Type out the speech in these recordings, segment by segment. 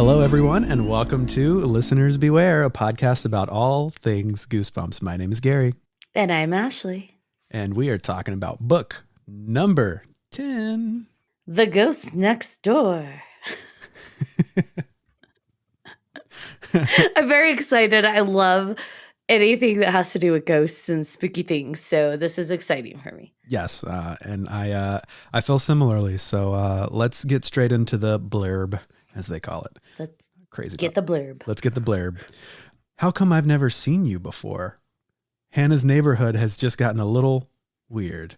Hello, everyone, and welcome to Listeners Beware, a podcast about all things Goosebumps. My name is Gary. And I'm Ashley. And we are talking about book number 10. The Ghost Next Door. I'm very excited. I love anything that has to do with ghosts and spooky things. So this is exciting for me. Yes, and I feel similarly. So let's get straight into the blurb, as they call it. Let's Crazy. Get the blurb. Let's get the blurb. How come I've never seen you before? Hannah's neighborhood has just gotten a little weird.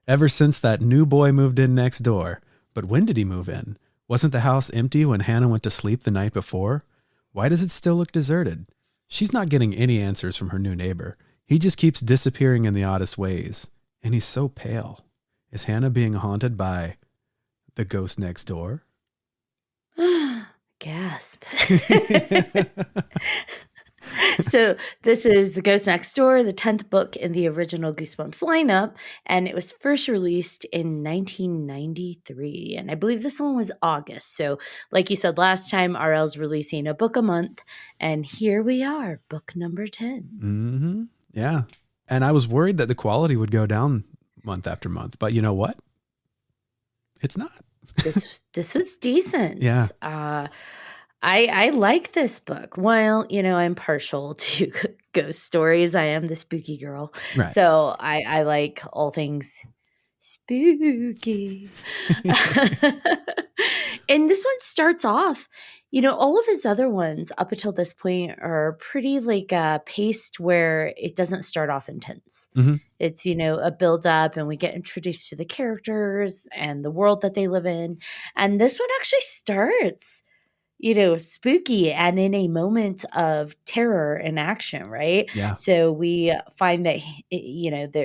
Ever since that new boy moved in next door. But when did he move in? Wasn't the house empty when Hannah went to sleep the night before? Why does it still look deserted? She's not getting any answers from her new neighbor. He just keeps disappearing in the oddest ways. And he's so pale. Is Hannah being haunted by the ghost next door? Gasp. So this is The Ghost Next Door, the 10th book in the original Goosebumps lineup, and it was first released in 1993, and I believe this one was August. So like you said last time, RL's releasing a book a month, and here we are, book number 10. Mm-hmm. Yeah. And I was worried that the quality would go down month after month, but you know what? It's not. This was decent. Yeah. I like this book. Well, I'm partial to ghost stories. I am the spooky girl. Right. So I like all things spooky. And this one starts off, all of his other ones up until this point are pretty paced where it doesn't start off intense. Mm-hmm. It's, a build up and we get introduced to the characters and the world that they live in. And this one actually starts spooky and in a moment of terror and action, right? Yeah. So we find that,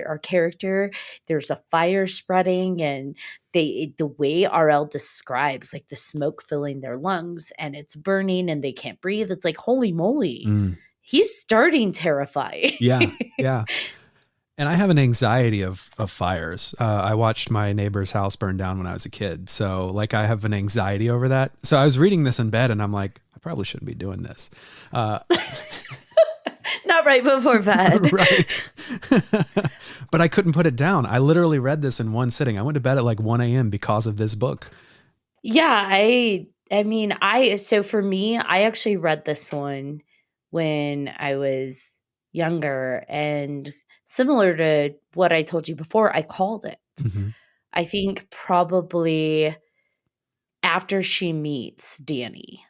our character, there's a fire spreading and the way RL describes the smoke filling their lungs and it's burning and they can't breathe. It's like, holy moly. He's starting terrifying. Yeah. Yeah. And I have an anxiety of fires. I watched my neighbor's house burn down when I was a kid. So I have an anxiety over that. So I was reading this in bed and I'm like, I probably shouldn't be doing this. Not right before bed. Right. But I couldn't put it down. I literally read this in one sitting. I went to bed at 1 a.m. because of this book. Yeah. So for me, I actually read this one when I was younger, and similar to what I told you before, I called it. Mm-hmm. I think probably after she meets Danny.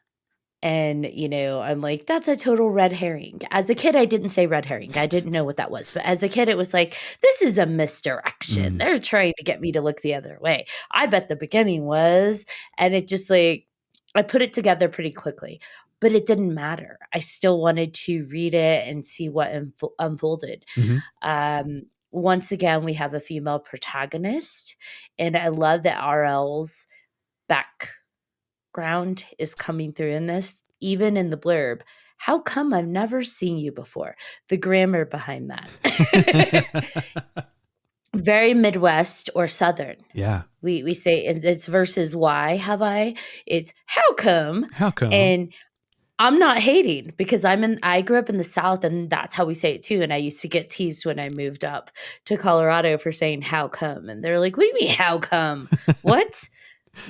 And, I'm like, that's a total red herring. As a kid, I didn't say red herring. I didn't know what that was. But as a kid, it was like, this is a misdirection. They're trying to get me to look the other way. I bet the beginning was. And it just I put it together pretty quickly. But it didn't matter. I still wanted to read it and see what unfolded. Mm-hmm. Once again, we have a female protagonist. And I love that RL's background is coming through in this, even in the blurb. How come I've never seen you before? The grammar behind that. Very Midwest or Southern. Yeah. We say it's versus why have I? It's how come? How come? And I'm not hating because I grew up in the South and that's how we say it too. And I used to get teased when I moved up to Colorado for saying how come. And they're like, what do you mean how come? What?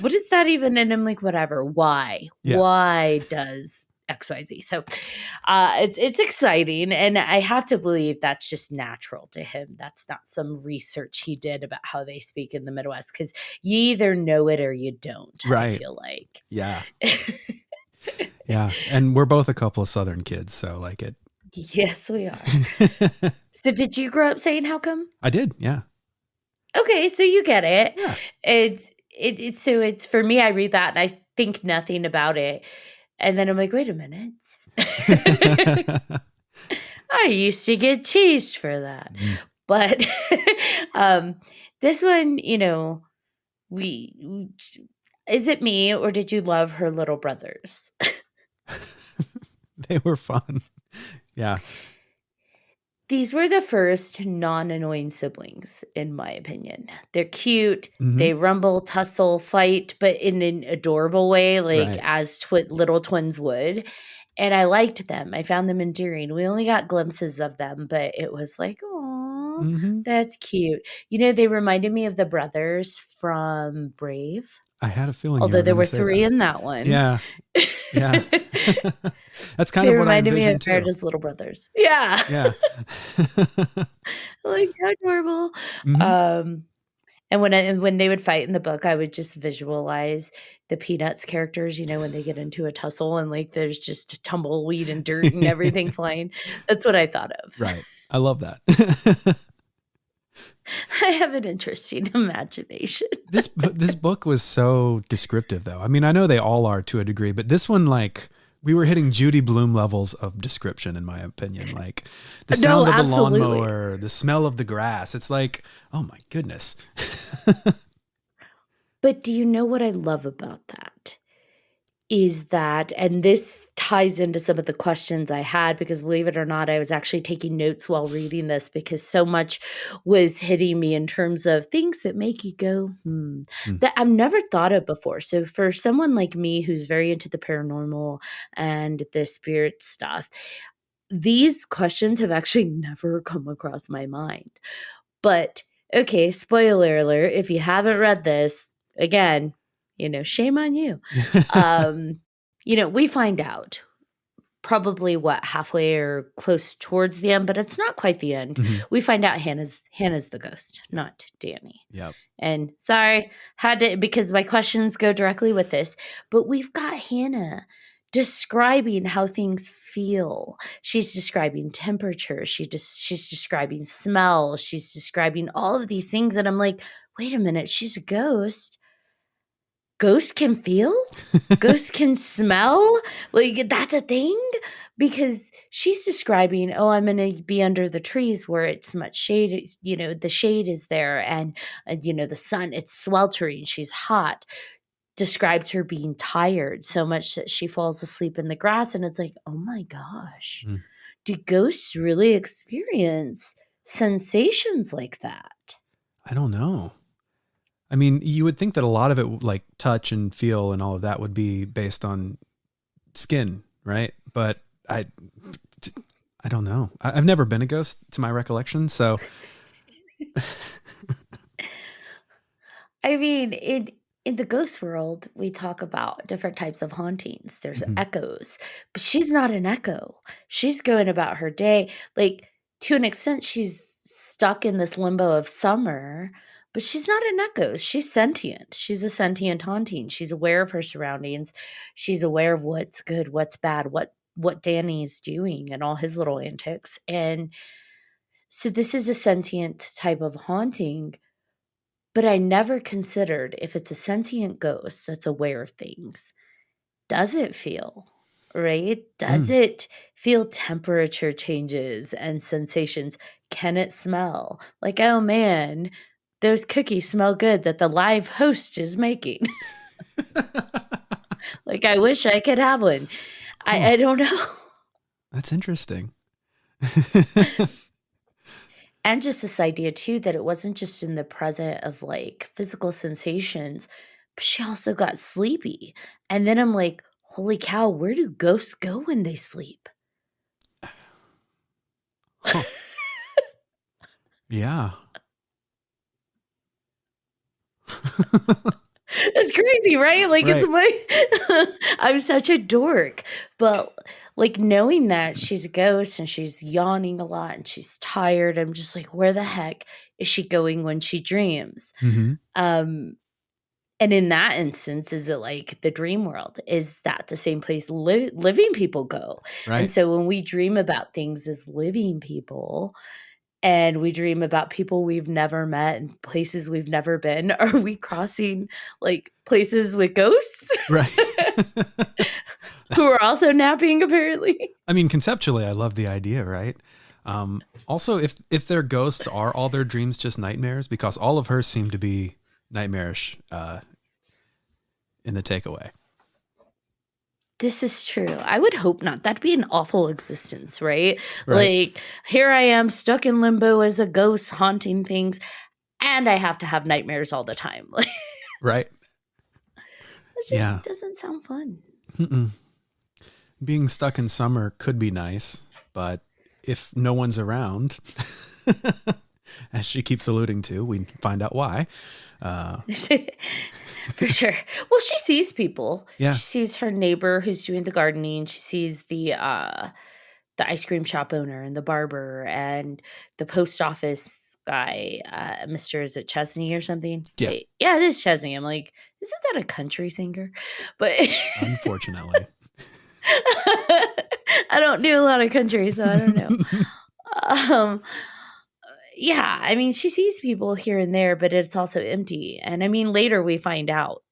What is that even? And I'm like, whatever. Why? Yeah. Why does XYZ? So it's exciting. And I have to believe that's just natural to him. That's not some research he did about how they speak in the Midwest, because you either know it or you don't, right. I feel like. Yeah. Yeah. And we're both a couple of Southern kids. So it. Yes, we are. So did you grow up saying how come? I did. Yeah. Okay. So you get it. Yeah. It's for me, I read that and I think nothing about it. And then I'm like, wait a minute. I used to get teased for that. But this one, is it me or did you love her little brothers? They were fun. Yeah. These were the first non-annoying siblings, in my opinion. They're cute. Mm-hmm. They rumble, tussle, fight, but in an adorable way, like Right. as little twins would. And I liked them. I found them endearing. We only got glimpses of them, but it was like, oh, Mm-hmm. that's cute. You know, they reminded me of the brothers from Brave, I had a feeling you although were there going to were say 3 that. in that one. Yeah. Yeah. That's kind They of what I reminded me of envisioned too. Meredith's little brothers. Yeah. Yeah. Like, how adorable. Mm-hmm. Um, and when they would fight in the book, I would just visualize the Peanuts characters, you know, when they get into a tussle and like there's just tumbleweed and dirt and everything flying. That's what I thought of. Right. I love that. I have an interesting imagination. This book was so descriptive, though. I mean, I know they all are to a degree, but this one, like, we were hitting Judy Blume levels of description, in my opinion. Like the No, sound of the absolutely. lawnmower, the smell of the grass. It's like, oh my goodness. But do you know what I love about that? Is that, and this ties into some of the questions I had, because believe it or not, I was actually taking notes while reading this because so much was hitting me in terms of things that make you go, that I've never thought of before. So for someone like me who's very into the paranormal and the spirit stuff, these questions have actually never come across my mind. But okay, spoiler alert, if you haven't read this, again, you know, shame on you. You know, we find out probably halfway or close towards the end, but it's not quite the end. Mhm. We find out Hannah's the ghost, not Danny. Yep. And sorry, had to, because my questions go directly with this, but we've got Hannah describing how things feel. She's describing temperature. She's describing smell. She's describing all of these things. And I'm like, wait a minute, she's a ghost. Ghosts can feel? Ghosts can smell? Like, that's a thing? Because she's describing, oh, I'm going to be under the trees where it's much shade, you know, the shade is there, and, you know, the sun, it's sweltering, she's hot. Describes her being tired so much that she falls asleep in the grass. And it's like, oh my gosh, Mm. do ghosts really experience sensations like that? I don't know. I mean, you would think that a lot of it, like touch and feel and all of that, would be based on skin, right? But I don't know. I've never been a ghost to my recollection, so. I mean, in the ghost world, we talk about different types of hauntings. There's Mhm. echoes, but she's not an echo. She's going about her day. Like, to an extent, she's stuck in this limbo of summer, but she's not an echo. She's sentient. She's a sentient haunting. She's aware of her surroundings. She's aware of what's good, what's bad, what Danny's doing and all his little antics. And so this is a sentient type of haunting, but I never considered, if it's a sentient ghost that's aware of things, does it feel, right? Does Mm. it feel temperature changes and sensations? Can it smell? Like, oh man, those cookies smell good that the live host is making. Like, I wish I could have one. I don't know. That's interesting. And just this idea too that it wasn't just in the present of like physical sensations, but she also got sleepy. And then I'm like, holy cow, where do ghosts go when they sleep? Huh. Yeah. That's crazy, right? Like, Right. it's my I'm such a dork. But like, knowing that she's a ghost and she's yawning a lot and she's tired, I'm just like, where the heck is she going when she dreams? Mm-hmm. And in that instance, is it like the dream world? Is that the same place living people go? And Right. so when we dream about things as living people, and we dream about people we've never met and places we've never been, are we crossing like places with ghosts Right. who are also napping apparently? I mean, conceptually, I love the idea, right? Also, if their ghosts are all their dreams just nightmares, because all of hers seem to be nightmarish in the takeaway. This is true. I would hope not. That'd be an awful existence, right? Right. Like, here I am stuck in limbo as a ghost haunting things, and I have to have nightmares all the time. Like, Right. it Yeah. just doesn't sound fun. Mm-mm. Being stuck in summer could be nice, but if no one's around, as she keeps alluding to, we find out why. For sure. Well, she sees people. Yeah. She sees her neighbor who's doing the gardening. She sees the ice cream shop owner and the barber and the post office guy, Mr. Is it Chesney or something? Yeah. Yeah, it is Chesney. I'm like, isn't that a country singer? But Unfortunately. I don't do a lot of country, so I don't know. Um, yeah, I mean, she sees people here and there, but it's also empty. And I mean, later we find out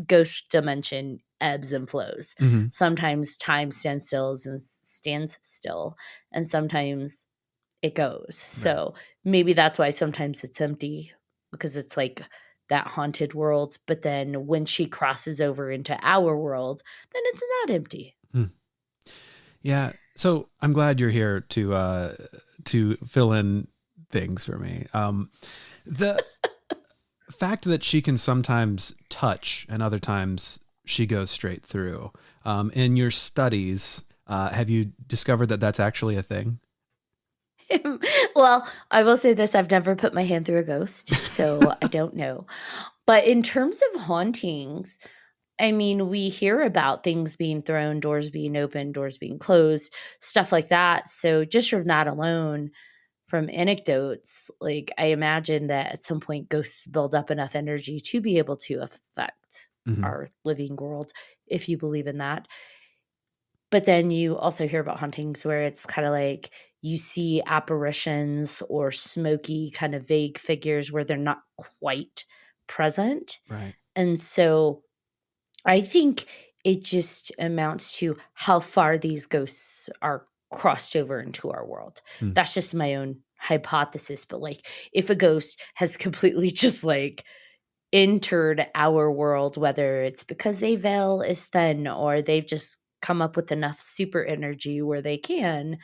ghost dimension ebbs and flows. Mhm. Sometimes time stands still, and sometimes it goes. So maybe that's why sometimes it's empty, because it's like that haunted world. But then when she crosses over into our world, then it's not empty. Yeah. So I'm glad you're here to fill in things for me. The fact that she can sometimes touch and other times she goes straight through. In your studies, have you discovered that that's actually a thing? Well, I will say this, I've never put my hand through a ghost, so I don't know. But in terms of hauntings, I mean, we hear about things being thrown, doors being opened, doors being closed, stuff like that. So just from that alone, from anecdotes, like I imagine that at some point ghosts build up enough energy to be able to affect Mhm. our living world, if you believe in that. But then you also hear about hauntings where it's kind of like you see apparitions or smoky, kind of vague figures where they're not quite present. Right. And so I think it just amounts to how far these ghosts are crossed over into our world. Hmm. That's just my own hypothesis. But like, if a ghost has completely just like entered our world, whether it's because a veil is thin or they've just come up with enough super energy where they can,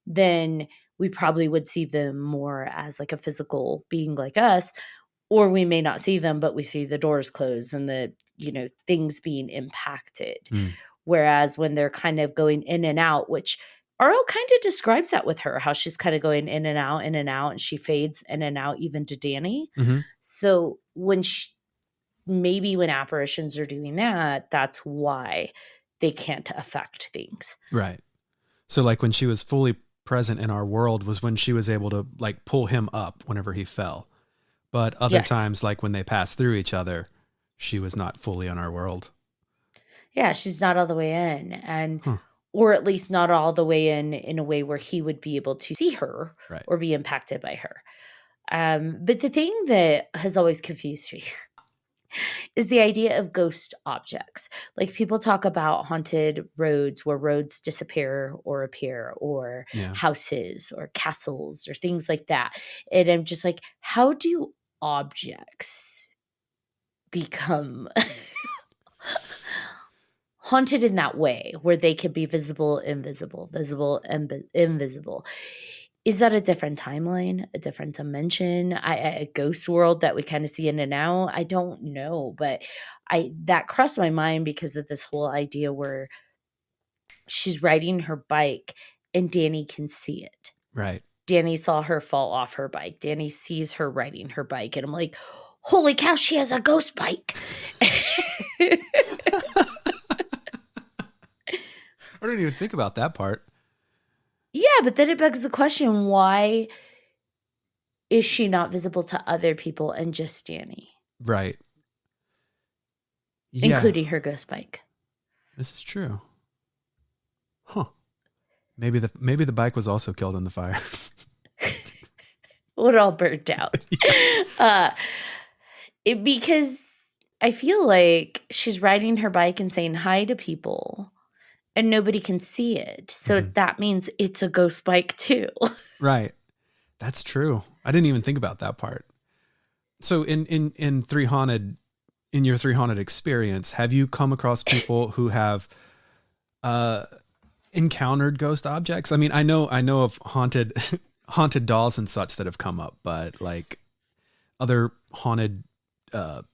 then we probably would see them more as like a physical being like us, or we may not see them, but we see the doors close and the, things being impacted. Hmm. Whereas when they're kind of going in and out, which RL kind of describes that with her, how she's kind of going in and out, and she fades in and out even to Danny. Mm-hmm. So maybe when apparitions are doing that, that's why they can't affect things. Right. So like when she was fully present in our world was when she was able to like pull him up whenever he fell. But other Yes. times, like when they passed through each other, she was not fully in our world. Yeah, she's not all the way in, or at least not all the way in a way where he would be able to see her Right. or be impacted by her. But the thing that has always confused me is the idea of ghost objects. Like people talk about haunted roads where roads disappear or appear, or houses or castles or things like that. And I'm just like, how do objects become haunted in that way where they can be visible, invisible, visible, invisible? Is that a different timeline, a different dimension, a ghost world that we kind of see in and out? I don't know, but that crossed my mind because of this whole idea where she's riding her bike and Danny can see it. Right. Danny saw her fall off her bike. Danny sees her riding her bike, and I'm like, holy cow, she has a ghost bike. I didn't even think about that part. Yeah, but then it begs the question, why is she not visible to other people and just Danny? Right. Yeah. Including her ghost bike. This is true. Huh. Maybe the bike was also killed in the fire. Well, it all burnt out. Because I feel like she's riding her bike and saying hi to people, and nobody can see it. So that means it's a ghost bike too. Right. That's true. I didn't even think about that part. So in your 3 Haunted experience, have you come across people who have uh, encountered ghost objects? I mean, I know of haunted haunted dolls and such that have come up, but like other haunted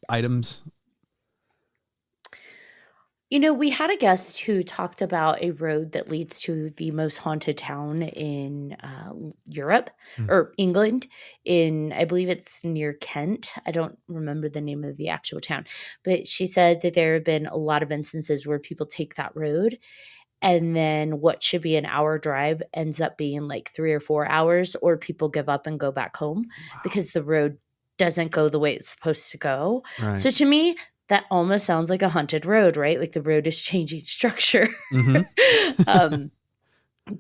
items. You know, we had a guest who talked about a road that leads to the most haunted town in Europe Mm. or England. In, I believe it's near Kent. I don't remember the name of the actual town, but she said that there have been a lot of instances where people take that road, and then what should be an hour drive ends up being like 3 or 4 hours, or people give up and go back home Wow. because the road doesn't go the way it's supposed to go. Right. So to me, that almost sounds like a haunted road, right? Like the road is changing structure. Mm-hmm. um,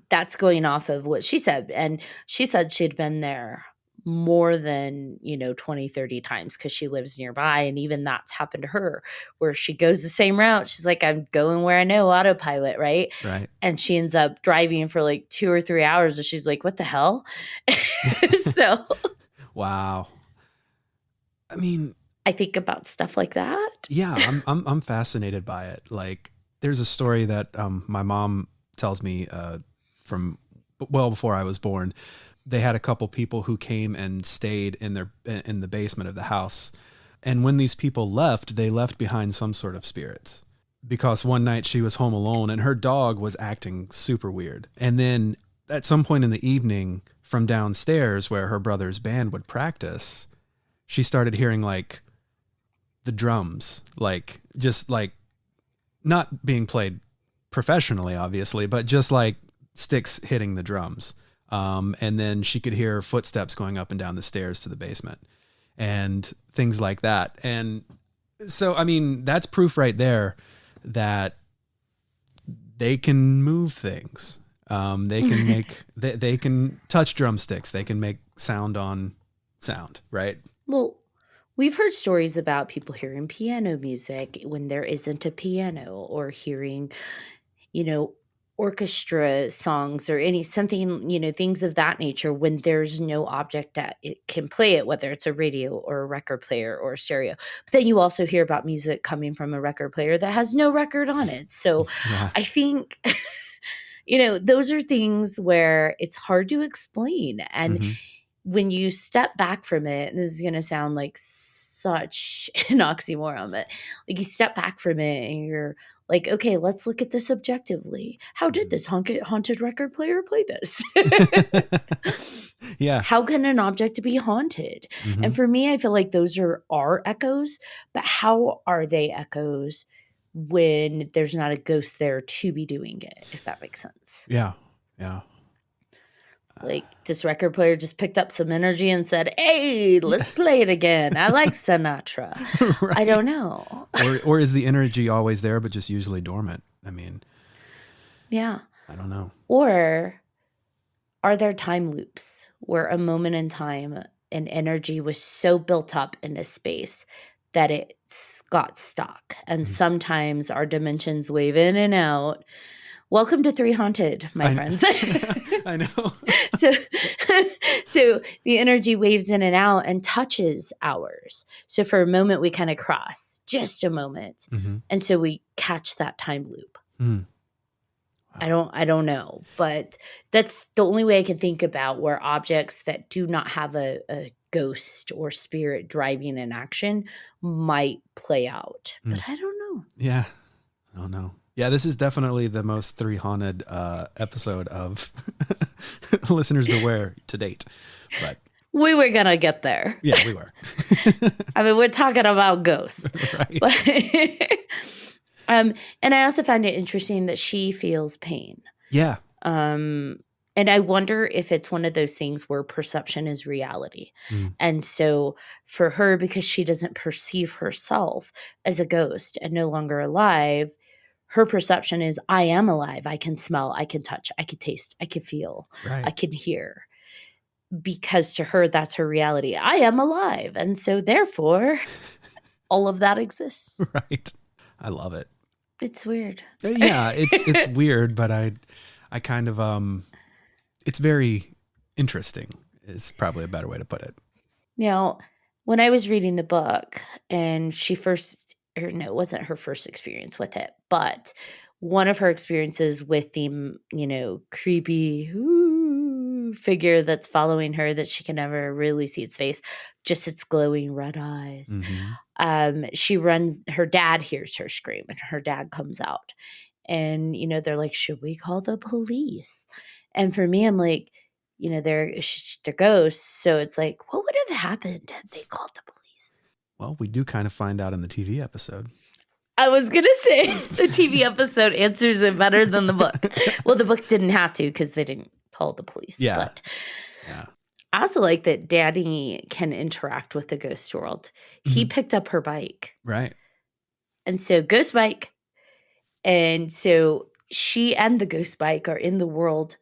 that's going off of what she said. And she said she'd been there more than 20, 30 times because she lives nearby, and even that's happened to her where she goes the same route. She's like, I'm going where I know, autopilot, right? Right. And she ends up driving for like 2 or 3 hours, and she's like, what the hell? So Wow. I mean, I think about stuff like that. yeah, I'm fascinated by it. Like, there's a story that my mom tells me from well before I was born. They had a couple people who came and stayed in the basement of the house, and when these people left, they left behind some sort of spirits. Because one night she was home alone and her dog was acting super weird. And then at some point in the evening, from downstairs where her brother's band would practice, she started hearing like the drums, like just like not being played professionally, obviously, but just like sticks hitting the drums. And then she could hear footsteps going up and down the stairs to the basement and things like that. And so, I mean, that's proof right there that they can move things. They can make, they can touch drumsticks. They can make sound on sound, right? Well, we've heard stories about people hearing piano music when there isn't a piano, or hearing, you know, orchestra songs or things of that nature when there's no object that it can play it, whether it's a radio or a record player or a stereo. But then you also hear about music coming from a record player that has no record on it. So Yeah. I think, those are things where it's hard to explain. And Mm-hmm. when you step back from it, and this is going to sound like such an oxymoron, but like you step back from it and you're like, okay, let's look at this objectively. How did this haunted record player play this? Yeah. How can an object be haunted? Mm-hmm. And for me, I feel like those are our echoes, but how are they echoes when there's not a ghost there to be doing it, if that makes sense? Yeah. Yeah. Like this record player just picked up some energy and said, hey, let's play it again. I like Sinatra. Right. I don't know. Or is the energy always there, but just usually dormant? I mean, Yeah. I don't know. Or are there time loops where a moment in time and energy was so built up in a space that it's got stuck? And sometimes our dimensions wave in and out. Welcome to 3 Haunted, my friends. I know. So the energy waves in and out and touches ours. So for a moment, we kind of cross, just a moment. Mm-hmm. And so we catch that time loop. Mm. Wow. I don't know, but that's the only way I can think about where objects that do not have a ghost or spirit driving an action might play out. But I don't know. Yeah. I don't know. Yeah, this is definitely the most 3 haunted episode of Listeners Beware to date. But we were going to get there. Yeah, we were. I mean, we're talking about ghosts. Right. But, and I also find it interesting that she feels pain. Yeah. And I wonder if it's one of those things where perception is reality. And so for her, because she doesn't perceive herself as a ghost and no longer alive, her perception is, I am alive. I can smell, I can touch, I can taste, I can feel, Right. I can hear. Because to her, that's her reality. I am alive. And so therefore, all of that exists. Right. I love it. It's weird. Yeah, it's weird, but I kind of it's very interesting is probably a better way to put it. Now, when I was reading the book and it wasn't her first experience with it, but one of her experiences with the, creepy figure that's following her that she can never really see its face, just its glowing red eyes. She runs, her dad hears her scream, and her dad comes out. And, they're like, should we call the police? And for me, I'm like, they're ghosts. So it's like, what would have happened had they called the police? Well, we do kind of find out in the TV episode. I was going to say the TV episode answers it better than the book. Well, the book didn't have to because they didn't call the police. Yeah. But I also like that Daddy can interact with the ghost world. He picked up her bike. Right. And so ghost bike. And so she and the ghost bike are in the world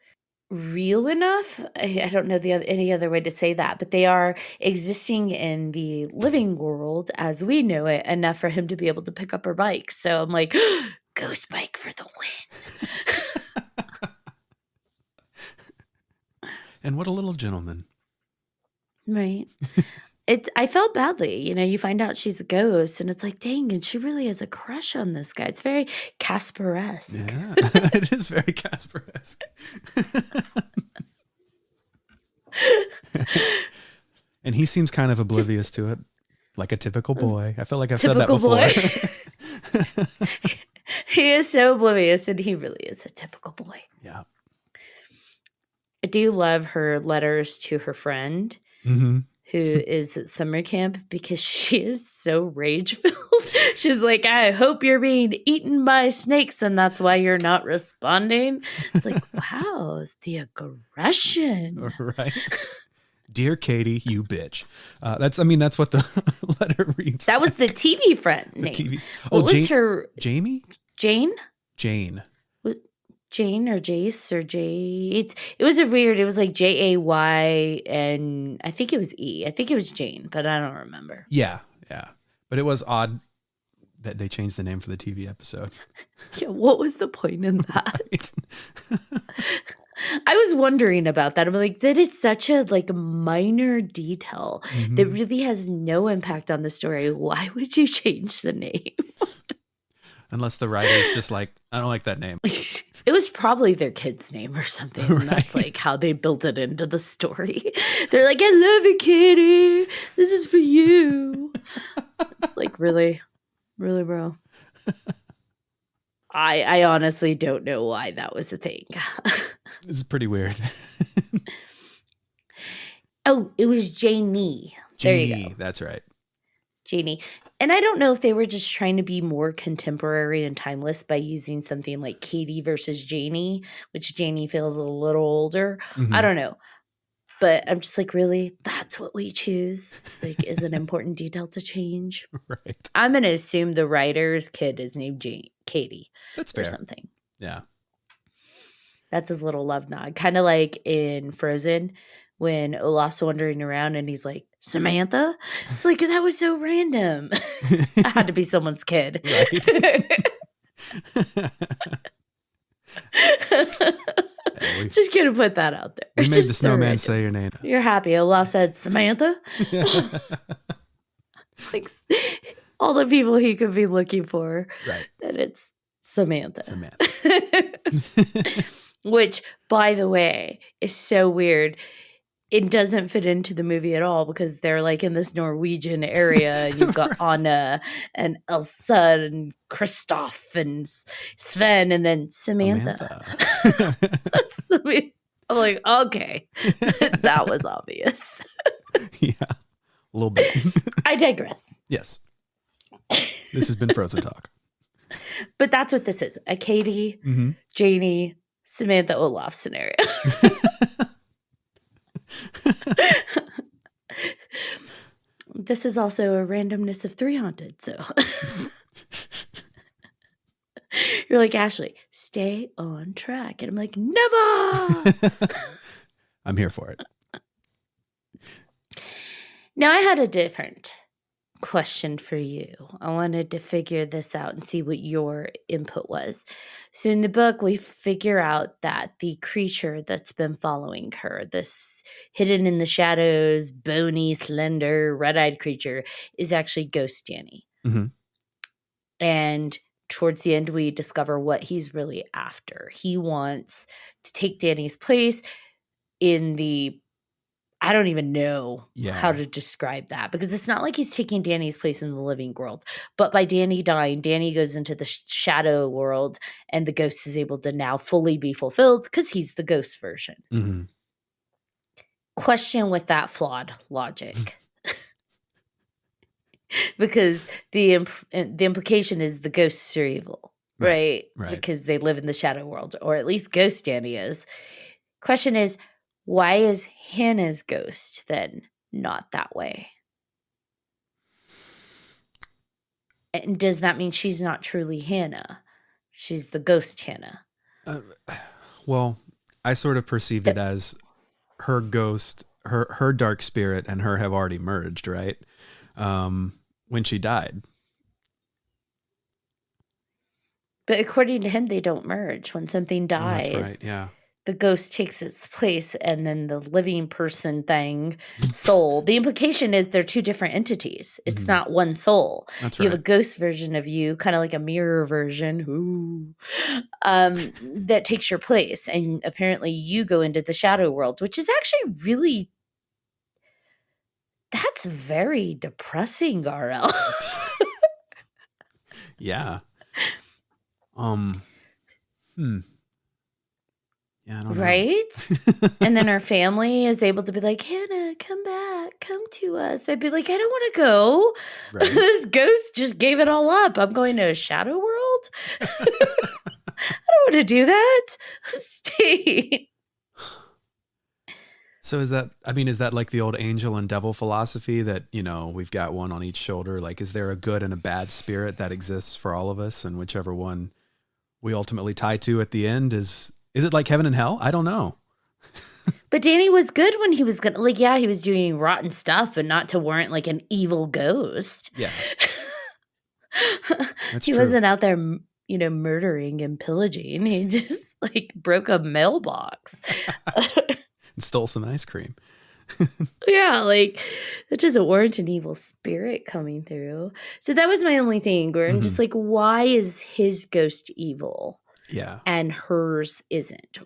real enough. I don't know any other way to say that, but they are existing in the living world as we know it enough for him to be able to pick up her bike. So I'm like, ghost bike for the win. And what a little gentleman. Right. I felt badly. You find out she's a ghost, and it's like, dang, and she really has a crush on this guy. It's very Casper-esque. Yeah, it is very Casper-esque. And he seems kind of oblivious to it, like a typical boy. I feel like I've said that before. He is so oblivious, and he really is a typical boy. Yeah. I do love her letters to her friend. Who is at summer camp, because she is so rage-filled. She's like, I hope you're being eaten by snakes, and that's why you're not responding. It's like, wow, it's the aggression. Right. Dear Katie, you bitch. That's what the letter reads. That was the TV friend name. What was her? Jamie? Jane? Jane. Jane or Jace or Jay. It was it was like Jay, and I think it was E. I think it was Jane, but I don't remember. Yeah. But it was odd that they changed the name for the TV episode. Yeah, what was the point in that? Right. I was wondering about that. I'm like, that is such a minor detail that really has no impact on the story. Why would you change the name? Unless the writer's just like, I don't like that name. It was probably their kid's name or something. Right. And that's how they built it into the story. They're like, I love you, Katie. This is for you. It's like, really, bro. I honestly don't know why that was a thing. This is pretty weird. Oh, it was Janie. There you go. That's right. Janie. And I don't know if they were just trying to be more contemporary and timeless by using something like Katie versus Janie, which Janie feels a little older. I don't know. But I'm just like, really? That's what we choose? Is an important detail to change? Right. I'm going to assume the writer's kid is named Katie. That's fair. Or something. Yeah. That's his little love nod. Kind of like in Frozen, when Olaf's wandering around and he's like, Samantha? It's like, that was so random. I had to be someone's kid. Right. Just gonna put that out there. We made the snowman say your name. You're happy. Olaf said, Samantha? All the people he could be looking for. Right. And it's Samantha. Which, by the way, is so weird. It doesn't fit into the movie at all because they're in this Norwegian area. And you've got Anna and Elsa and Kristoff and Sven and then Samantha. I'm like, okay, that was obvious. Yeah, a little bit. I digress. Yes. This has been Frozen Talk. But that's what this is. A Katie, Janie, Samantha, Olaf scenario. This is also a randomness of 3 haunted, so you're like, Ashley, stay on track. And I'm like, never. I'm here for it. Now, I had a different question for you. I wanted to figure this out and see what your input was. So in the book, we figure out that the creature that's been following her, this hidden in the shadows, bony, slender, red-eyed creature, is actually Ghost Danny. And towards the end, we discover what he's really after. He wants to take Danny's place in the, I don't even know how to describe that, because it's not like he's taking Danny's place in the living world. But by Danny dying, Danny goes into the shadow world, and the ghost is able to now fully be fulfilled because he's the ghost version. Mm-hmm. Question with that flawed logic. Because the implication is the ghosts are evil, right? Because they live in the shadow world, or at least Ghost Danny is. Question is, why is Hannah's ghost then not that way? And does that mean she's not truly Hannah? She's the ghost Hannah. Well, I sort of perceived it as her ghost, her dark spirit and her have already merged, right? When she died. But according to him, they don't merge. When something dies, that's right, yeah. The ghost takes its place, and then the living person thing, soul. The implication is they're two different entities. It's not one soul. That's you have a ghost version of you, kind of like a mirror version, that takes your place. And apparently you go into the shadow world, which is actually really, that's very depressing, RL. Yeah. Yeah, I don't know. Right? And then our family is able to be like, Hannah, come back, come to us. I'd be like, I don't want to go. Right? This ghost just gave it all up. I'm going to a shadow world. I don't want to do that. Stay. So is that like the old angel and devil philosophy that, we've got one on each shoulder? Like, is there a good and a bad spirit that exists for all of us, and whichever one we ultimately tie to at the end is it like heaven and hell? I don't know. But Danny was good when he was gonna, like, yeah, he was doing rotten stuff, but not to warrant like an evil ghost. Yeah. He wasn't out there, murdering and pillaging. He just like broke a mailbox. And stole some ice cream. Yeah, like that doesn't warrant an evil spirit coming through. So that was my only thing, Gordon. Just like, why is his ghost evil? Yeah. And hers isn't.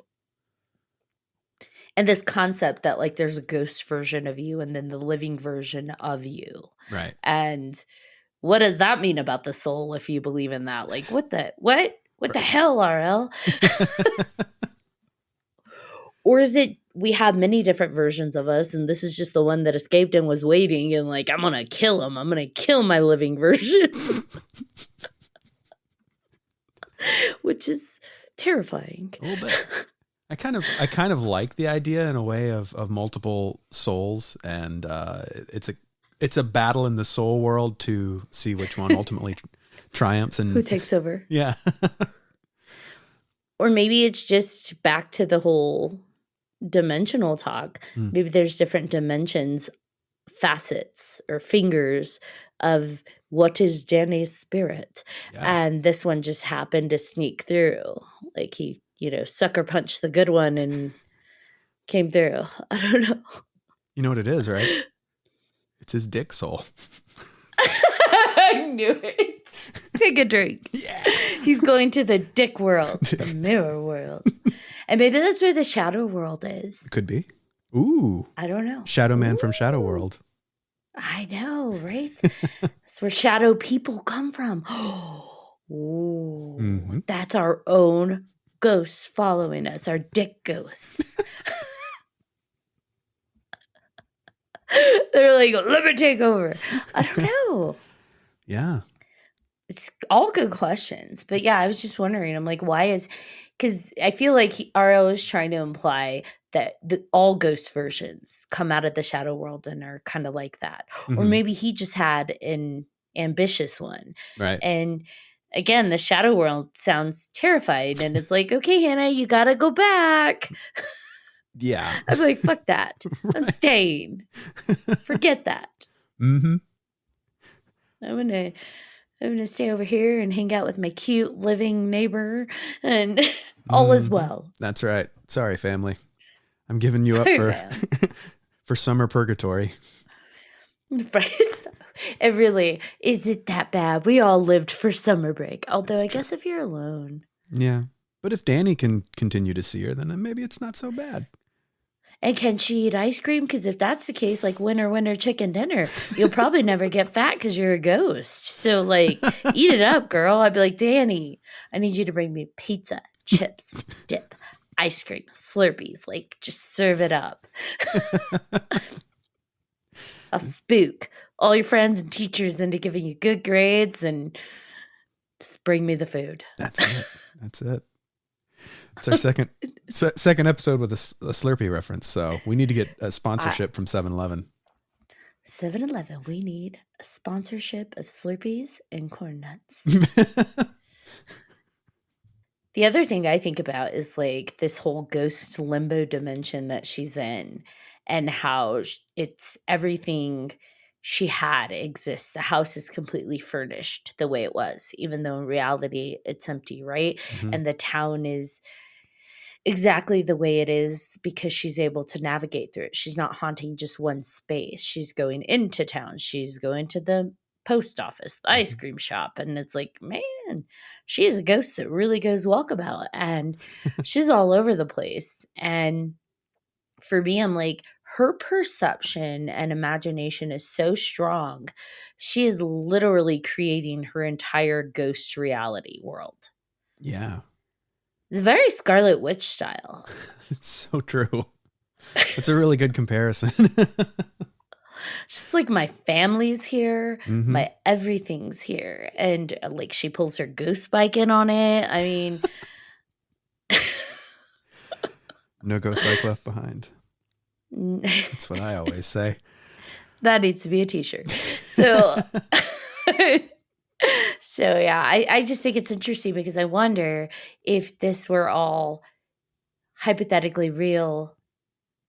And this concept that like there's a ghost version of you and then the living version of you. Right. And what does that mean about the soul if you believe in that? Like what the hell, RL? Or is it we have many different versions of us, and this is just the one that escaped and was waiting, and like, I'm going to kill him. I'm going to kill my living version. Which is terrifying. A little bit. I kind of like the idea in a way of multiple souls, and it's a battle in the soul world to see which one ultimately triumphs and who takes over. Yeah. Or maybe it's just back to the whole dimensional talk. Maybe there's different dimensions, facets or fingers of what is Danny's spirit. Yeah. And this one just happened to sneak through. Like he, sucker punched the good one and came through. I don't know. You know what it is, right? It's his dick soul. I knew it. Take a drink. Yeah. He's going to the dick world, the mirror world. And maybe that's where the shadow world is. Could be. Ooh. I don't know. Shadow Man from Shadow World. I know, right? That's where shadow people come from. Ooh. That's our own ghosts following us, our dick ghosts. They're like, let me take over. I don't know. Yeah. It's all good questions. But yeah, I was just wondering, I'm like, why is, because I feel like RL is trying to imply that all ghost versions come out of the shadow world and are kind of like that. Or maybe he just had an ambitious one. Right. And again, the shadow world sounds terrified. And it's like, okay, Hannah, you got to go back. Yeah. I'm like, fuck that. Right. I'm staying. Forget that. Mm-hmm. I'm gonna stay over here and hang out with my cute living neighbor, and all is well. That's right. Sorry, family. I'm giving you up for summer purgatory. It really is it that bad? We all lived for summer break. Although It's I true. guess if you're alone. Yeah. But if Danny can continue to see her, then maybe it's not so bad. And can she eat ice cream? Because if that's the case, like winner, winner, chicken dinner, you'll probably never get fat because you're a ghost. So, like, eat it up, girl. I'd be like, Danny, I need you to bring me pizza, chips, dip, ice cream, Slurpees. Like, just serve it up. I'll spook all your friends and teachers into giving you good grades and just bring me the food. That's it. That's it. It's our second episode with a Slurpee reference. So we need to get a sponsorship from 7-Eleven. 7-Eleven, we need a sponsorship of Slurpees and Corn Nuts. The other thing I think about is like this whole ghost limbo dimension that she's in and how it's everything she had exists. The house is completely furnished the way it was, even though in reality it's empty, right? Mhm. And the town is exactly the way it is because she's able to navigate through it. She's not haunting just one space. She's going into town. She's going to the post office, the ice cream shop. And it's like, man, she is a ghost that really goes walkabout and she's all over the place. And for me, I'm like, her perception and imagination is so strong. She is literally creating her entire ghost reality world. Yeah. It's very Scarlet Witch style. It's so true. It's a really good comparison. Just like my family's here, Mm-hmm. my everything's here. And like she pulls her ghost bike in on it. I mean, No ghost bike left behind. That's what I always say. that needs to be a t-shirt. So, so yeah, I just think it's interesting because I wonder if this were all hypothetically real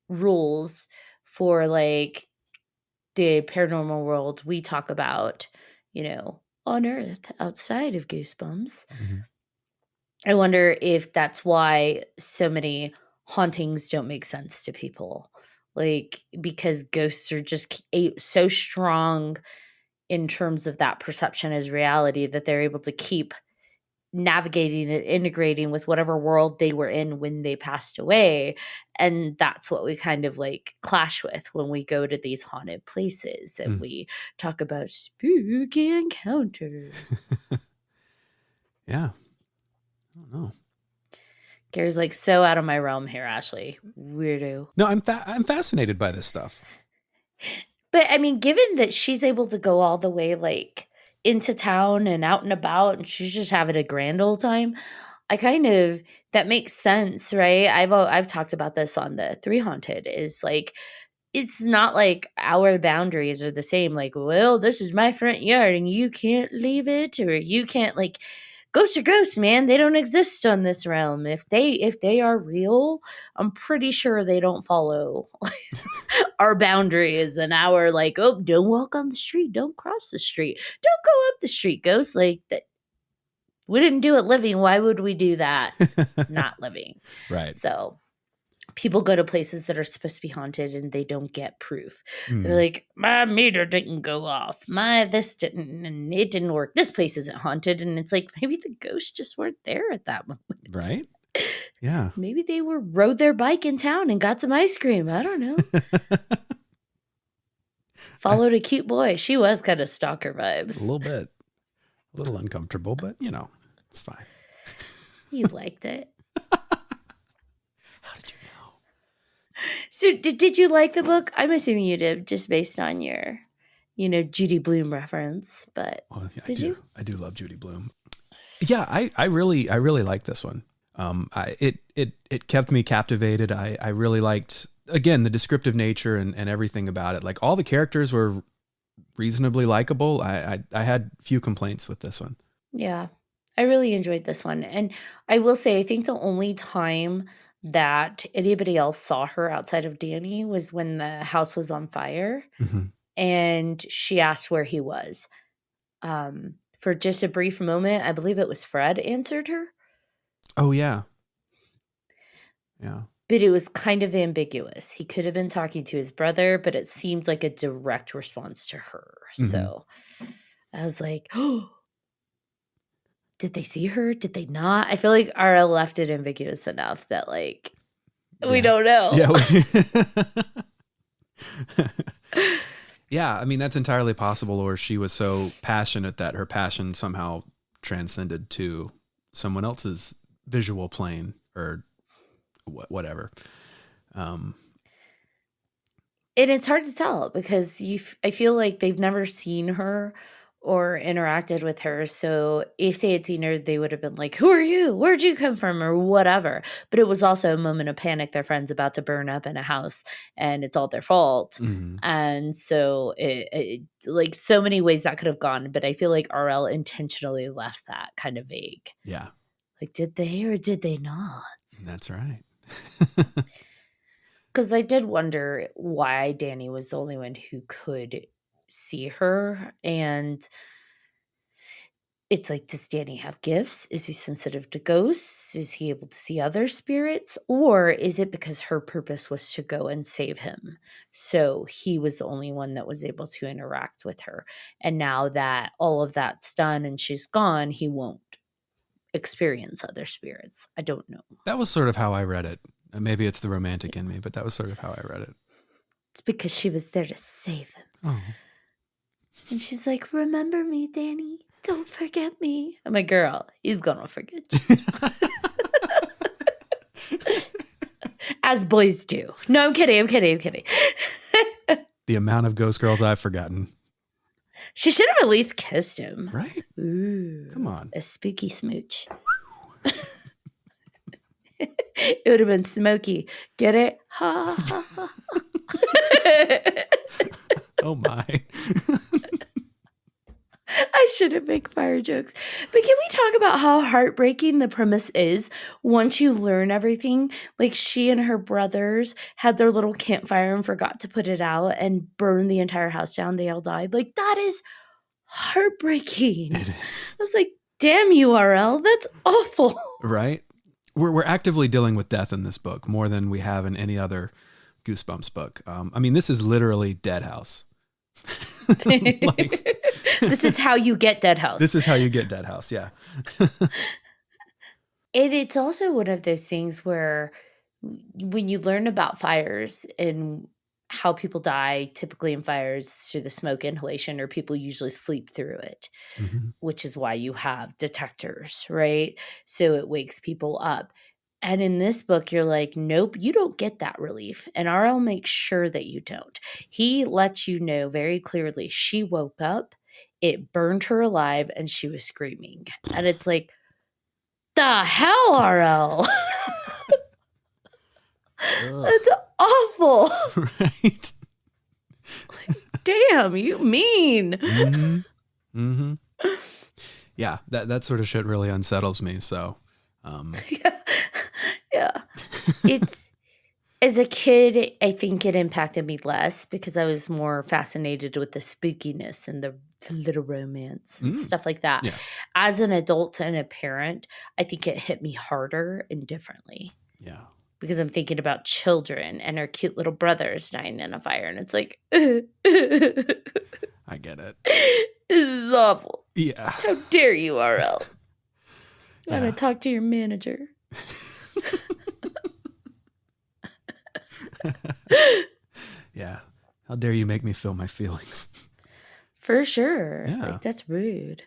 rules for like the paranormal world we talk about, on Earth outside of Goosebumps. Mm-hmm. I wonder if that's why so many hauntings don't make sense to people. Like, because ghosts are just so strong in terms of that perception as reality that they're able to keep navigating and integrating with whatever world they were in when they passed away. And that's what we kind of like clash with when we go to these haunted places and we talk about spooky encounters. Yeah. I don't know. Gary's like, so out of my realm here, Ashley. Weirdo. No, I'm fascinated by this stuff. But I mean, given that she's able to go all the way like into town and out and about and she's just having a grand old time, that makes sense, right? I've talked about this on the 3 Haunted is like it's not like our boundaries are the same. Like, well, this is my front yard and you can't leave it, or you can't like ghosts are ghosts, man. They don't exist on this realm. If they are real, I'm pretty sure they don't follow our boundaries and our like, oh, don't walk on the street, don't cross the street, don't go up the street, ghosts. Like that. We didn't do it living. Why would we do that not living? Right. So people go to places that are supposed to be haunted and they don't get proof. Mm. They're like, my meter didn't go off. My this didn't, and it didn't work. This place isn't haunted. And it's like, maybe the ghosts just weren't there at that moment. Right? Yeah. Maybe they rode their bike in town and got some ice cream. I don't know. Followed a cute boy. She was kind of stalker vibes. A little bit. A little uncomfortable, but it's fine. You liked it. How did you know? So did you like the book? I'm assuming you did, just based on your, Judy Blume reference. But did you? I do love Judy Blume. Yeah, I really like this one. It kept me captivated. I really liked, again, the descriptive nature and everything about it. Like all the characters were reasonably likable. I had few complaints with this one. Yeah, I really enjoyed this one. And I will say, I think the only time that anybody else saw her outside of Danny was when the house was on fire and she asked where he was. For just a brief moment, I believe it was Fred answered her. Oh, yeah. Yeah. but it was kind of ambiguous. He could have been talking to his brother, but it seemed like a direct response to her. So I was like, oh, did they see her? Did they not? I feel like RL left it ambiguous enough that like we don't know. Yeah, I mean, that's entirely possible. Or she was so passionate that her passion somehow transcended to someone else's visual plane or whatever. And it's hard to tell because I feel like they've never seen her or interacted with her. So if they had seen her, they would have been like, who are you? Where'd you come from? Or whatever. But it was also a moment of panic. Their friend's about to burn up in a house and it's all their fault. And so it like so many ways that could have gone. But I feel like RL intentionally left that kind of vague. Yeah. Like, did they or did they not? That's right. Because I did wonder why Danny was the only one who could see her. And it's like, does Danny have gifts? Is he sensitive to ghosts? Is he able to see other spirits? Or is it because her purpose was to go and save him? So he was the only one that was able to interact with her. And now that all of that's done and she's gone, he won't experience other spirits. I don't know. That was sort of how I read it. Maybe it's the romantic in me, but that was sort of how I read it. It's because she was there to save him. Oh. And she's like, remember me, Danny. Don't forget me. I'm like, girl, he's gonna forget you. As boys do. No, I'm kidding. The amount of ghost girls I've forgotten. She should have at least kissed him. Right? Ooh. Come on. A spooky smooch. It would have been smoky. Get it? Ha, ha, ha. Oh my. I shouldn't make fire jokes. But can we talk about how heartbreaking the premise is once you learn everything? Like she and her brothers had their little campfire and forgot to put it out and burned the entire house down. They all died. Like that is heartbreaking. It is. I was like, damn you, RL. That's awful. Right? We're actively dealing with death in this book more than we have in any other Goosebumps book. I mean, this is literally Dead House. Like, this is how you get Dead House. This is how you get Dead House, yeah. It's also one of those things where when you learn about fires and how people die typically in fires through the smoke inhalation, or people usually sleep through it, which is why you have detectors, right? So it wakes people up. And in this book, you're like, nope, you don't get that relief. And RL makes sure that you don't. He lets you know very clearly she woke up, it burned her alive, and she was screaming. And it's like, the hell, RL? That's awful. Right? Like, damn, you mean. Yeah, that sort of shit really unsettles me. So, yeah. It's, as a kid, I think it impacted me less because I was more fascinated with the spookiness and the little romance and stuff like that. Yeah. As an adult and a parent, I think it hit me harder and differently. Yeah. Because I'm thinking about children and our cute little brothers dying in a fire. And it's like, I get it. This is awful. Yeah. How dare you, RL? Yeah. I want to talk to your manager. Yeah. How dare you make me feel my feelings? For sure. Yeah. Like, that's rude.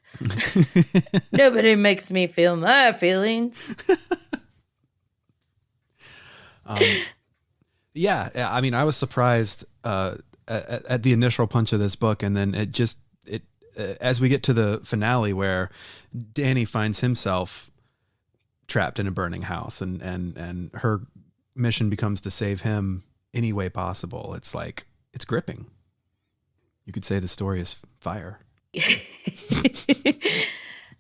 Nobody makes me feel my feelings. Yeah. I mean, I was surprised at the initial punch of this book, and then it as we get to the finale where Danny finds himself trapped in a burning house, and her mission becomes to save him any way possible. It's like, it's gripping. You could say the story is fire.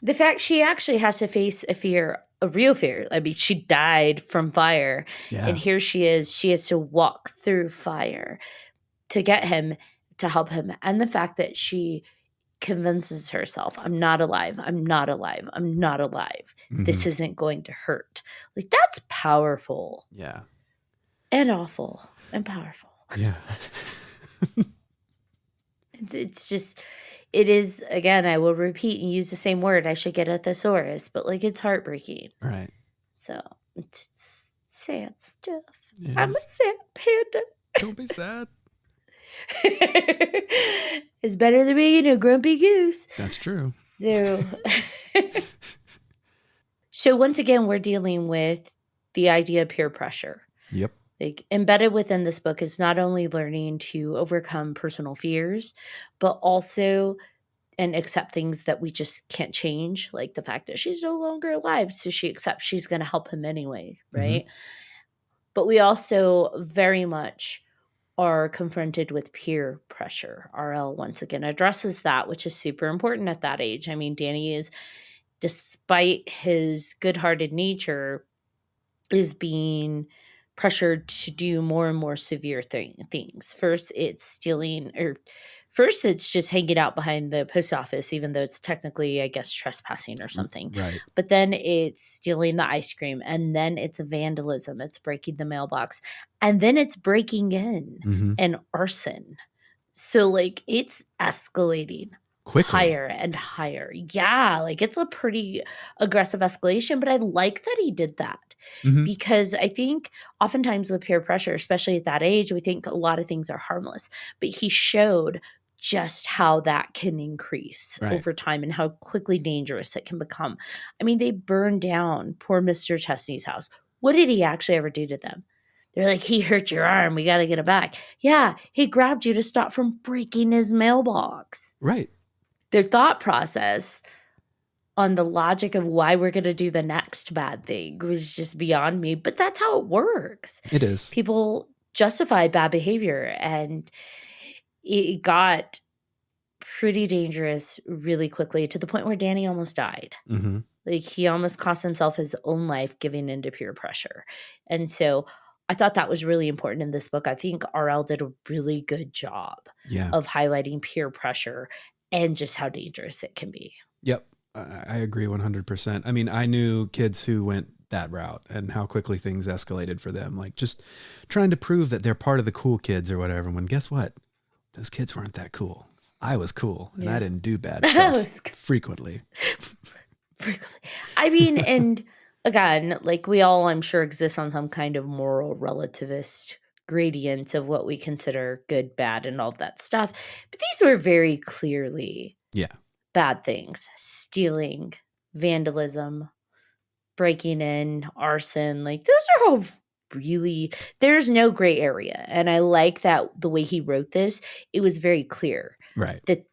The fact she actually has to face a real fear. I mean, she died from fire. Yeah. And here she has to walk through fire to get him, to help him. And the fact that she convinces herself, I'm not alive. This isn't going to hurt. Like, that's powerful. Yeah. and awful and powerful. Yeah. It's just, it is, again, I will repeat and use the same word. I should get a thesaurus, but like it's heartbreaking. Right. So it's sad stuff. It I'm a is. sad panda. Don't be sad. It's better than being a grumpy goose. That's true. So once again, we're dealing with the idea of peer pressure. Yep. Like embedded within this book is not only learning to overcome personal fears, but also and accept things that we just can't change, like the fact that she's no longer alive. So she accepts she's going to help him anyway, right? Mm-hmm. But we also very much are confronted with peer pressure. RL once again addresses that, which is super important at that age. I mean, Danny is, despite his good-hearted nature, is being pressured to do more and more severe things. First, it's just hanging out behind the post office, even though it's technically, I guess, trespassing or something. Right. But then it's stealing the ice cream, and then it's vandalism. It's breaking the mailbox, and then it's breaking in Mm-hmm. and arson. So, like, it's escalating Quickly. higher and higher. Yeah, like it's a pretty aggressive escalation, but I like that he did that Mm-hmm. because I think oftentimes with peer pressure, especially at that age, we think a lot of things are harmless, but he showed just how that can increase Right. over time and how quickly dangerous it can become. I mean, they burned down poor Mr. Chesney's house. What did he actually ever do to them? They're like, he hurt your arm. We got to get it back. Yeah, he grabbed you to stop from breaking his mailbox. Right. Their thought process on the logic of why we're going to do the next bad thing was just beyond me. But that's how it works. It is. People justify bad behavior, and it got pretty dangerous really quickly to the point where Danny almost died. Mm-hmm. Like he almost cost himself his own life giving into peer pressure. And so I thought that was really important in this book. I think RL did a really good job of highlighting peer pressure and just how dangerous it can be. Yep. I agree 100%. I mean, I knew kids who went that route and how quickly things escalated for them. Like just trying to prove that they're part of the cool kids or whatever. When guess what? Those kids weren't that cool. I was cool and I didn't do bad stuff frequently. I mean, and again, like we all, I'm sure, exist on some kind of moral relativist gradient of what we consider good, bad, and all that stuff. But these were very clearly bad things. Stealing, vandalism, breaking in, arson. Like those are all really, there's no gray area. And I like that the way he wrote this, it was very clear. Right. That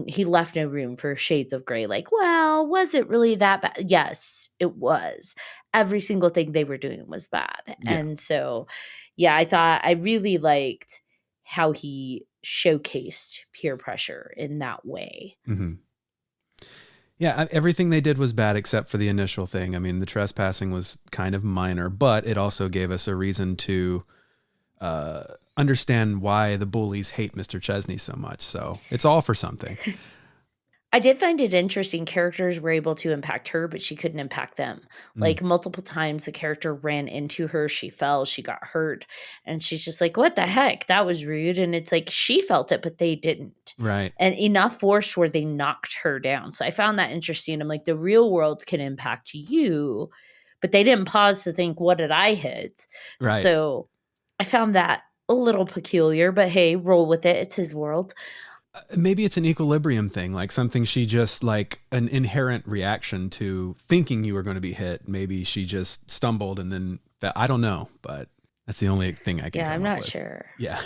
he left no room for shades of gray. Like, well, was it really that bad? Yes, it was. Every single thing they were doing was bad. Yeah. And so, I thought I really liked how he showcased peer pressure in that way. Mm-hmm. Yeah, everything they did was bad except for the initial thing. I mean, the trespassing was kind of minor, but it also gave us a reason to understand why the bullies hate Mr. Chesney so much. So it's all for something. I did find it interesting. Characters were able to impact her, but she couldn't impact them. Like multiple times the character ran into her, she fell, she got hurt, and she's just like, what the heck? That was rude. And it's like she felt it, but they didn't. Right. And enough force where they knocked her down. So I found that interesting. I'm like, the real world can impact you, but they didn't pause to think, what did I hit? Right. So I found that a little peculiar, but hey, roll with it. It's his world. Maybe it's an equilibrium thing, like something she just like an inherent reaction to thinking you were going to be hit. Maybe she just stumbled and then I don't know, but that's the only thing I can. Yeah, I'm not sure. Yeah.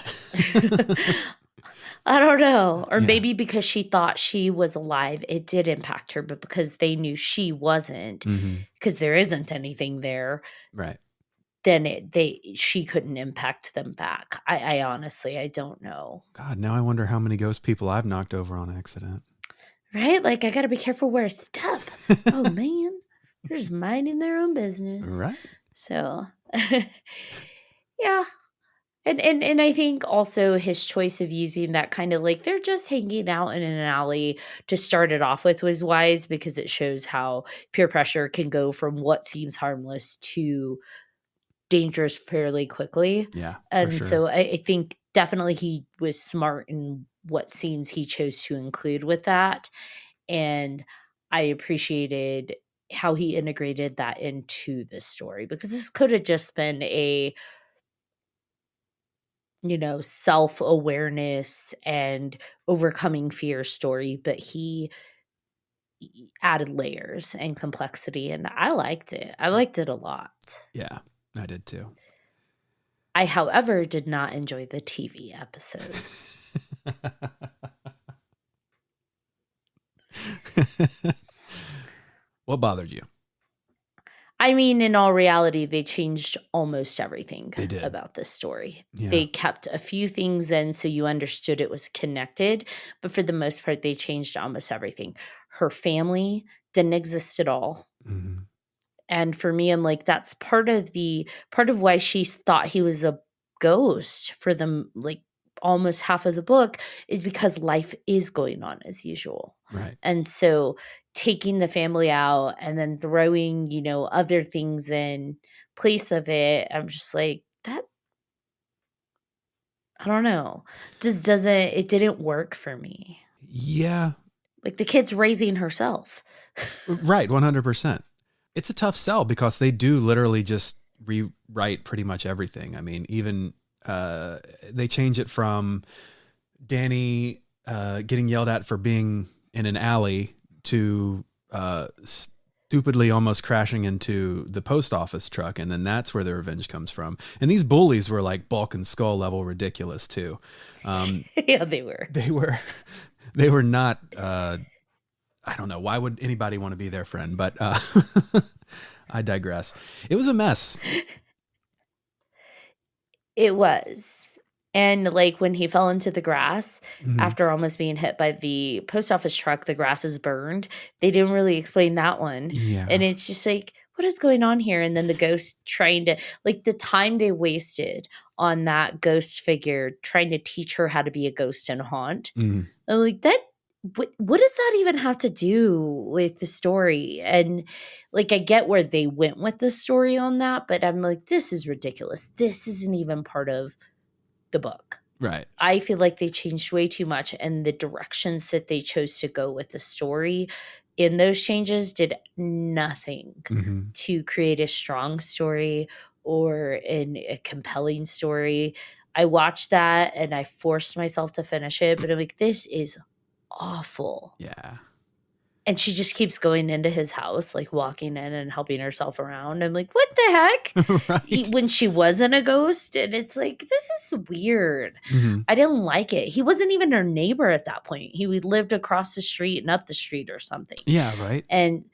I don't know. Or maybe because she thought she was alive, it did impact her, but because they knew she wasn't, because there isn't anything there. Right. Then she couldn't impact them back. I honestly, I don't know. God, now I wonder how many ghost people I've knocked over on accident. Right? Like, I got to be careful where I step. Oh, man. They're just minding their own business. Right. So, yeah. And I think also his choice of using that kind of like, they're just hanging out in an alley to start it off with was wise, because it shows how peer pressure can go from what seems harmless to dangerous fairly quickly. Yeah, for And sure. so I think definitely he was smart in what scenes he chose to include with that. And I appreciated how he integrated that into the story, because this could have just been a, self-awareness and overcoming fear story, but he added layers and complexity, and I liked it. I liked it a lot. Yeah, I did too. I, however, did not enjoy the TV episodes. What bothered you? I mean, in all reality, they changed almost everything They did. about this story. Yeah. They kept a few things in so you understood it was connected, but for the most part, they changed almost everything. Her family didn't exist at all. Mhm. And for me, I'm like, that's part of why she thought he was a ghost for them, like almost half of the book, is because life is going on as usual. Right. And so taking the family out and then throwing, other things in place of it, I'm just like, that, I don't know. Just it didn't work for me. Yeah. Like the kid's raising herself. Right. 100%. It's a tough sell because they do literally just rewrite pretty much everything. I mean, even they change it from Danny getting yelled at for being in an alley to stupidly almost crashing into the post office truck. And then that's where the revenge comes from. And these bullies were like Bulk and Skull level ridiculous too. Yeah, they were. They were not, I don't know. Why would anybody want to be their friend? But I digress. It was a mess. It was. And, like, when he fell into the grass Mhm. after almost being hit by the post office truck, the grass is burned. They didn't really explain that one. Yeah. And it's just like, what is going on here? And then the ghost trying to, like, the time they wasted on that ghost figure trying to teach her how to be a ghost and haunt. Mhm. I'm like, that, what does that even have to do with the story? And, like, I get where they went with the story on that, but I'm like, this is ridiculous. This isn't even part of the book. Right. I feel like they changed way too much, and the directions that they chose to go with the story in those changes did nothing Mhm. to create a strong story or a compelling story. I watched that and I forced myself to finish it, but I'm like, this is awful. Yeah. And she just keeps going into his house, like walking in and helping herself around. I'm like, what the heck? Right. When she wasn't a ghost. And it's like, this is weird. Mhm. I didn't like it. He wasn't even her neighbor at that point. He lived across the street and up the street or something. Yeah. Right. And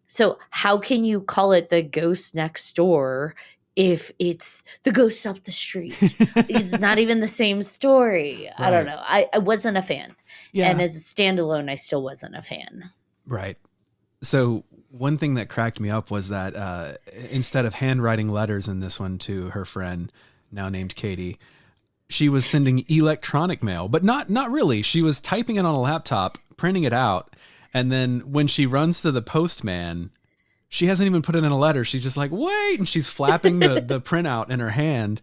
so, how can you call it the ghost next door if it's the ghost up the street? It's not even the same story. I don't Right. know. I wasn't a fan. Yeah. And as a standalone, I still wasn't a fan. Right. So one thing that cracked me up was that instead of handwriting letters in this one to her friend, now named Katie, she was sending electronic mail, but not really. She was typing it on a laptop, printing it out, and then when she runs to the postman, she hasn't even put it in a letter. She's just like, wait, and she's flapping the printout in her hand.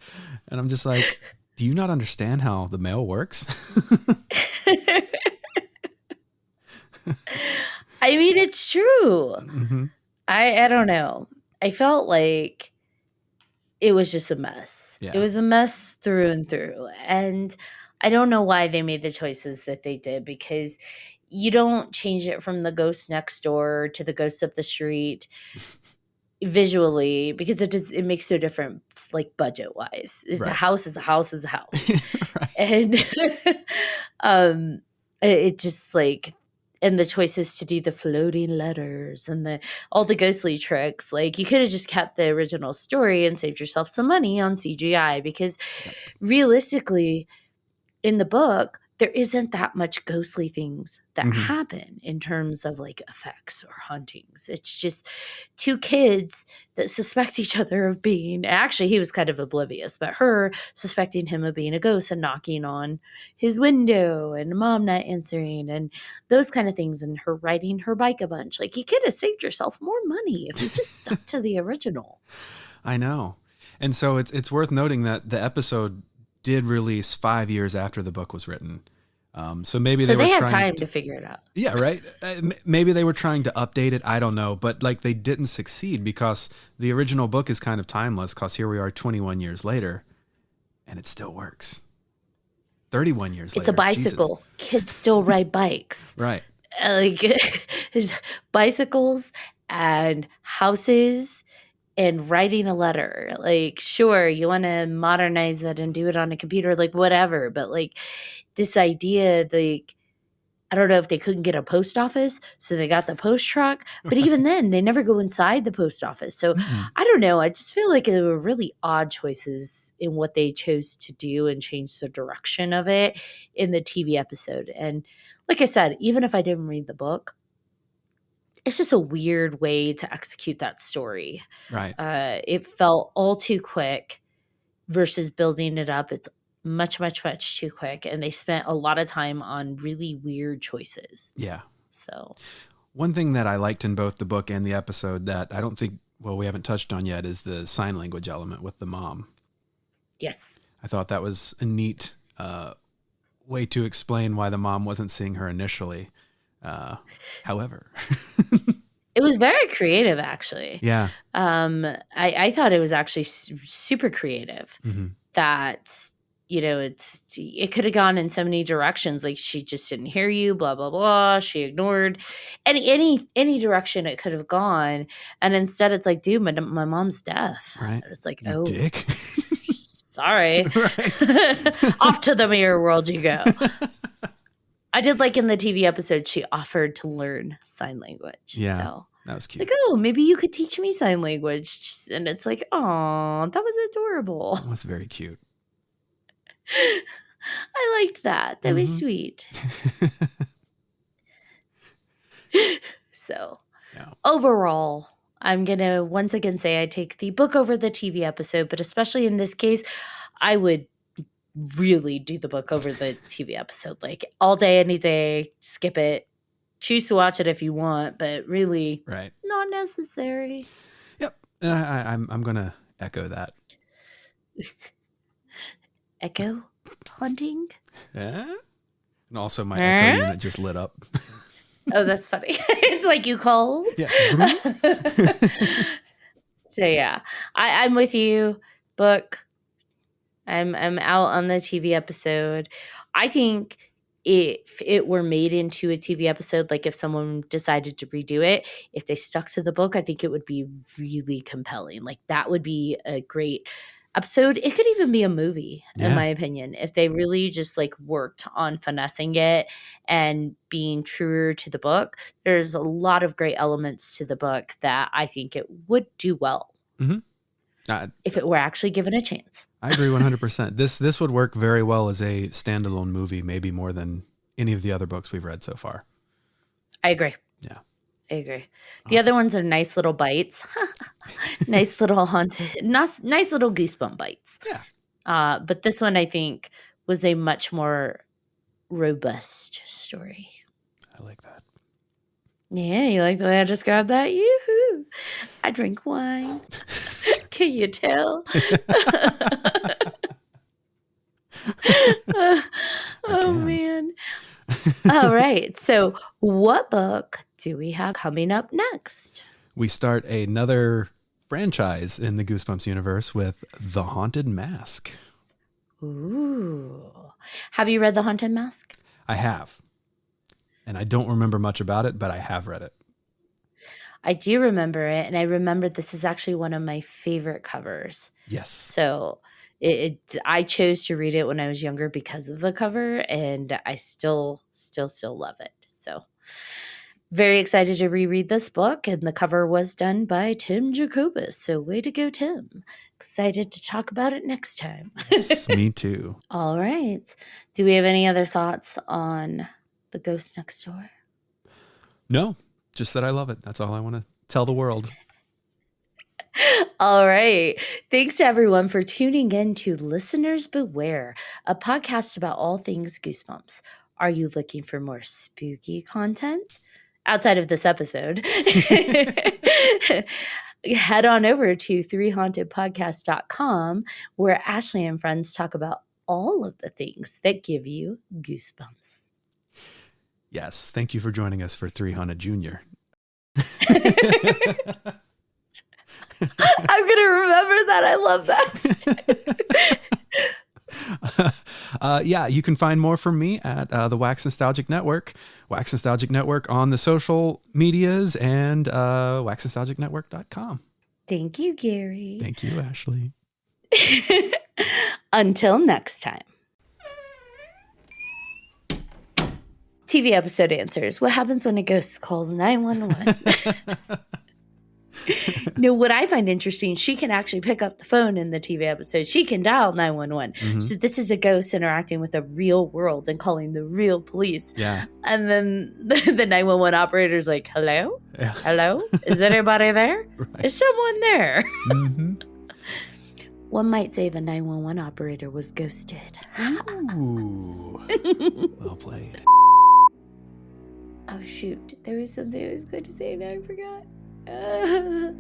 And I'm just like, do you not understand how the mail works? I mean, it's true. Mm-hmm. I don't know. I felt like it was just a mess. Yeah. It was a mess through and through. And I don't know why they made the choices that they did, because you don't change it from the ghost next door to the ghost up the street visually, because it makes no difference, like budget wise. Is Right. a house is a house is a house. Right. And it just like, and the choices to do the floating letters and all the ghostly tricks, like you could have just kept the original story and saved yourself some money on CGI, because realistically in the book there isn't that much ghostly things that happen in terms of like effects or hauntings. It's just two kids that suspect each other of being, actually he was kind of oblivious, but her suspecting him of being a ghost and knocking on his window and mom not answering and those kind of things, and her riding her bike a bunch. Like, you could have saved yourself more money if you just stuck to the original. I know. And so it's worth noting that the episode did release 5 years after the book was written. So maybe So they were they had trying time to figure it out. Yeah, right. Maybe they were trying to update it. I don't know, but like they didn't succeed because the original book is kind of timeless. Because here we are, 21 years later, and it still works. 31 years later, It's a bicycle. Jesus. Kids still ride bikes. Right. Like bicycles and houses and writing a letter. Like, sure, you want to modernize it and do it on a computer, like whatever. But like this idea, like, I don't know if they couldn't get a post office, so they got the post truck. But even then, they never go inside the post office. So I don't know. I just feel like there were really odd choices in what they chose to do and change the direction of it in the TV episode. And like I said, even if I didn't read the book, it's just a weird way to execute that story. Right. It felt all too quick versus building it up. It's much, much, much too quick. And they spent a lot of time on really weird choices. Yeah. So one thing that I liked in both the book and the episode that I don't think, well, we haven't touched on yet is the sign language element with the mom. Yes. I thought that was a neat way to explain why the mom wasn't seeing her initially. However, it was very creative, actually. Yeah. I thought it was actually super creative. Mm-hmm. That, you know, it could have gone in so many directions. Like she just didn't hear you, blah blah blah. She ignored any direction it could have gone, and instead it's like, dude, my mom's deaf. Right. It's like, you oh, dick. Sorry. Off to the mirror world you go. I did like in the TV episode, she offered to learn sign language. Yeah. You know? That was cute. Like, oh, maybe you could teach me sign language. And it's like, oh, that was adorable. That was very cute. I liked that. That was sweet. So, overall, I'm going to once again say I take the book over the TV episode, but especially in this case, I would really do the book over the TV episode. Like all day, any day, skip it. Choose to watch it if you want, but really not necessary. Yep. I'm going to echo that. Echo hunting? And also my echo unit just lit up. Oh, that's funny. It's like you called. Yeah. So yeah, I'm with you. Book. I'm out on the TV episode. I think if it were made into a TV episode, like if someone decided to redo it, if they stuck to the book, I think it would be really compelling. Like that would be a great episode. It could even be a movie, in my opinion, if they really just like worked on finessing it and being truer to the book. There's a lot of great elements to the book that I think it would do well if it were actually given a chance. I agree 100%. This would work very well as a standalone movie, maybe more than any of the other books we've read so far. I agree. Yeah. I agree. The other ones are nice little bites. Nice little haunted, nice little goosebump bites. Yeah. But this one, I think, was a much more robust story. I like that. Yeah, you like the way I just got that? Yoo-hoo. I drink wine. Can you tell? Oh, man. All right. So what book do we have coming up next? We start another franchise in the Goosebumps universe with The Haunted Mask. Ooh. Have you read The Haunted Mask? I have. And I don't remember much about it, but I have read it. I do remember it. And I remember this is actually one of my favorite covers. Yes. So I chose to read it when I was younger because of the cover, and I still love it. So very excited to reread this book, and the cover was done by Tim Jacobus. So way to go, Tim. Excited to talk about it next time. Yes, me too. All right. Do we have any other thoughts on The Ghost Next Door? No, just that I love it. That's all I want to tell the world. All right. Thanks to everyone for tuning in to Listeners Beware, a podcast about all things Goosebumps. Are you looking for more spooky content? Outside of this episode. head on over to 3hauntedpodcast.com, where Ashley and friends talk about all of the things that give you goosebumps. Yes. Thank you for joining us for 300 Junior. I'm going to remember that. I love that. Yeah, you can find more from me at the Wax Nostalgic Network, Wax Nostalgic Network on the social medias, and waxnostalgicnetwork.com. Thank you, Gary. Thank you, Ashley. Until next time. TV episode answers. What happens when a ghost calls 911? No, what I find interesting, she can actually pick up the phone in the TV episode. She can dial 911. Mm-hmm. So this is a ghost interacting with the real world and calling the real police. Yeah. And then the 911 operator's like, hello? Yeah. Hello? Is anybody there? Right. Is someone there? Mm-hmm. One might say the 911 operator was ghosted. Ooh. Well played. Oh, shoot. There was something I was going to say and I forgot. I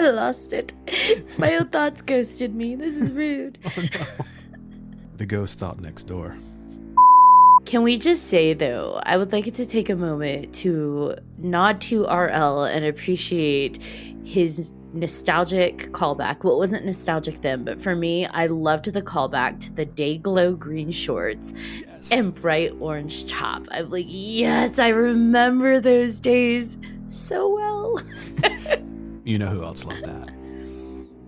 lost it. My own thoughts ghosted me. This is rude. Oh, no. The ghost thought next door. Can we just say, though, I would like to take a moment to nod to RL and appreciate his nostalgic callback. Well, it wasn't nostalgic then, but for me, I loved the callback to the day glow green shorts and bright orange top. I'm like, yes, I remember those days so well. You know who else loved that?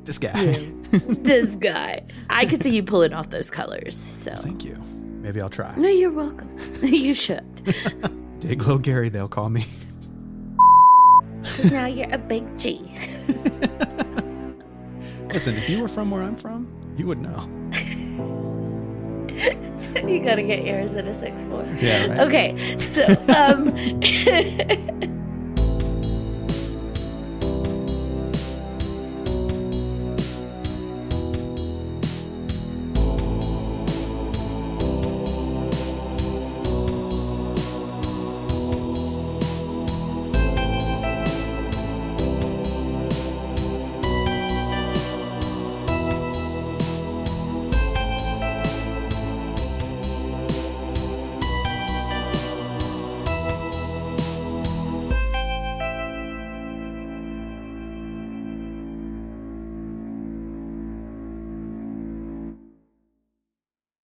This guy. Yeah, this guy. I could see you pulling off those colors. So Thank you. Maybe I'll try. No, you're welcome. You should. Dayglow Gary, they'll call me. Because now you're a big G. Listen, if you were from where I'm from, you would know. You gotta get yours at a 6'4". Yeah, right? Okay, so